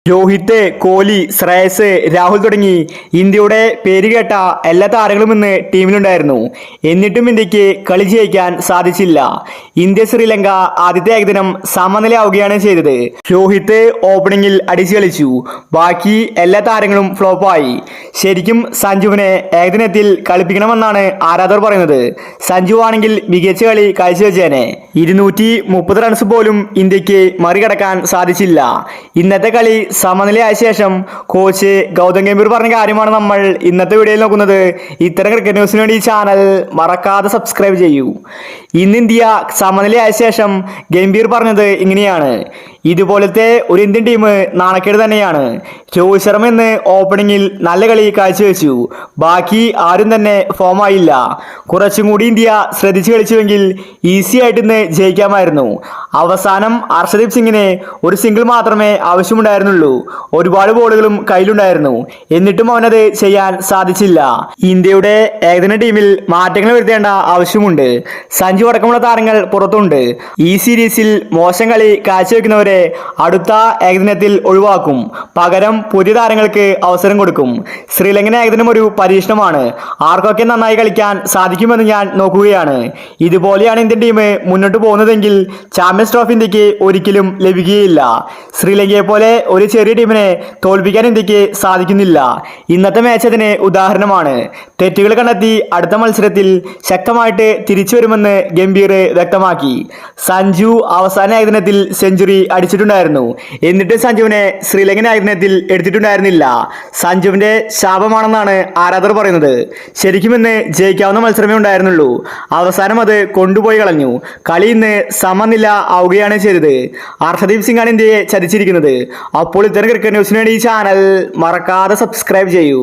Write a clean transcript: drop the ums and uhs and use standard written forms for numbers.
രോഹിത്, കോഹ്ലി, ശ്രേയസ്, രാഹുൽ തുടങ്ങി ഇന്ത്യയുടെ പേരുകേട്ട എല്ലാ താരങ്ങളും ഇന്ന് ടീമിലുണ്ടായിരുന്നു. എന്നിട്ടും ഇന്ത്യക്ക് കളി ജയിക്കാൻ സാധിച്ചില്ല. ഇന്ത്യ ശ്രീലങ്ക ആദ്യത്തെ ഏകദിനം സമനിലയാവുകയാണ് ചെയ്തത്. രോഹിത് ഓപ്പണിംഗിൽ അടിച്ചു കളിച്ചു. ബാക്കി എല്ലാ താരങ്ങളും ഫ്ലോപ്പായി. ശരിക്കും സഞ്ജുവിനെ ഏകദിനത്തിൽ കളിപ്പിക്കണമെന്നാണ് ആരാധകർ പറയുന്നത്. സഞ്ജു ആണെങ്കിൽ മികച്ച കളി കാഴ്ചവെച്ചേനെ. 230 റൺസ് പോലും ഇന്ത്യക്ക് മറികടക്കാൻ സാധിച്ചില്ല. ഇന്നത്തെ കളി സമനിലയായ ശേഷം കോച്ച് ഗൗതം ഗംഭീർ പറഞ്ഞ കാര്യമാണ് നമ്മൾ ഇന്നത്തെ വീഡിയോയിൽ നോക്കുന്നത്. ഇത്തരം ക്രിക്കറ്റ് ന്യൂസിന് വേണ്ടി ഈ ചാനൽ മറക്കാതെ സബ്സ്ക്രൈബ് ചെയ്യൂ. ഇന്ന് ഇന്ത്യ സമനിലയായ ശേഷം ഗംഭീർ പറഞ്ഞത് ഇങ്ങനെയാണ്: ഇതുപോലത്തെ ഒരു ഇന്ത്യൻ ടീം നാണക്കേട് തന്നെയാണ്. രോഹിത് ശർമ്മ ഇന്ന് ഓപ്പണിംഗിൽ നല്ല കളി കാഴ്ചവെച്ചു. ബാക്കി ആരും തന്നെ ഫോമായില്ല. കുറച്ചും കൂടി ഇന്ത്യ ശ്രദ്ധിച്ചു കളിച്ചുവെങ്കിൽ ഈസി ആയിട്ട് ഇന്ന് ജയിക്കാമായിരുന്നു. അവസാനം ഹർഷദീപ് സിംഗിന് ഒരു സിംഗിൾ മാത്രമേ ആവശ്യമുണ്ടായിരുന്നുള്ളൂ. ഒരുപാട് ബോളുകളും കയ്യിലുണ്ടായിരുന്നു. എന്നിട്ടും അവനത് ചെയ്യാൻ സാധിച്ചില്ല. ഇന്ത്യയുടെ ഏകദിന ടീമിൽ മാറ്റങ്ങൾ വരുത്തേണ്ട ആവശ്യമുണ്ട്. സഞ്ജു അടക്കമുള്ള താരങ്ങൾ പുറത്തുണ്ട്. ഈ സീരീസിൽ മോശം കളി കാഴ്ചവെക്കുന്നവരെ അടുത്ത ഏകദിനത്തിൽ ഒഴിവാക്കും. പകരം പുതിയ താരങ്ങൾക്ക് അവസരം കൊടുക്കും. ശ്രീലങ്കൻ ഏകദിനം ഒരു പരീക്ഷണമാണ്. ആർക്കൊക്കെ നന്നായി കളിക്കാൻ സാധിക്കുമെന്ന് ഞാൻ നോക്കുകയാണ്. ഇതുപോലെയാണ് ഇന്ത്യൻ ടീം മുന്നോട്ട് പോകുന്നതെങ്കിൽ ചാമ്പ്യൻസ് ട്രോഫി ഇന്ത്യക്ക് ഒരിക്കലും ലഭിക്കുകയില്ല. ശ്രീലങ്കയെ പോലെ ഒരു ചെറിയ ടീമിനെ തോൽപ്പിക്കാൻ ഇന്ത്യക്ക് സാധിക്കുന്നില്ല. ഇന്നത്തെ മാച്ച് അതിന് ഉദാഹരണമാണ്. തെറ്റുകൾ കണ്ടെത്തി അടുത്ത മത്സരത്തിൽ ശക്തമായിട്ട് തിരിച്ചു വരുമെന്ന് ഗംഭീർ വ്യക്തമാക്കി. സഞ്ജു അവസാന ഏകദിനത്തിൽ സെഞ്ചുറി അടിച്ചിട്ടുണ്ടായിരുന്നു. എന്നിട്ട് സഞ്ജുവിനെ ശ്രീലങ്കൻ ഏകദിനത്തിൽ എടുത്തിട്ടുണ്ടായിരുന്നില്ല. സഞ്ജുവിന്റെ ശാപമാണെന്നാണ് ആരാധകർ പറയുന്നത്. ശരിക്കും ഇന്ന് ജയിക്കാവുന്ന മത്സരമേ ഉണ്ടായിരുന്നുള്ളൂ. അവസാനം അത് കൊണ്ടുപോയി കളഞ്ഞു. കളി ഇന്ന് സമനില ആവുകയാണ് ചെയ്തത്. ഹർഷദീപ് സിംഗാണ് ഇന്ത്യയെ ചതിച്ചിരിക്കുന്നത്. അപ്പോൾ ഇത്തരം ക്രിക്കറ്റ് ന്യൂസിന് വേണ്ടി ഈ ചാനൽ മറക്കാതെ സബ്സ്ക്രൈബ് ചെയ്യൂ.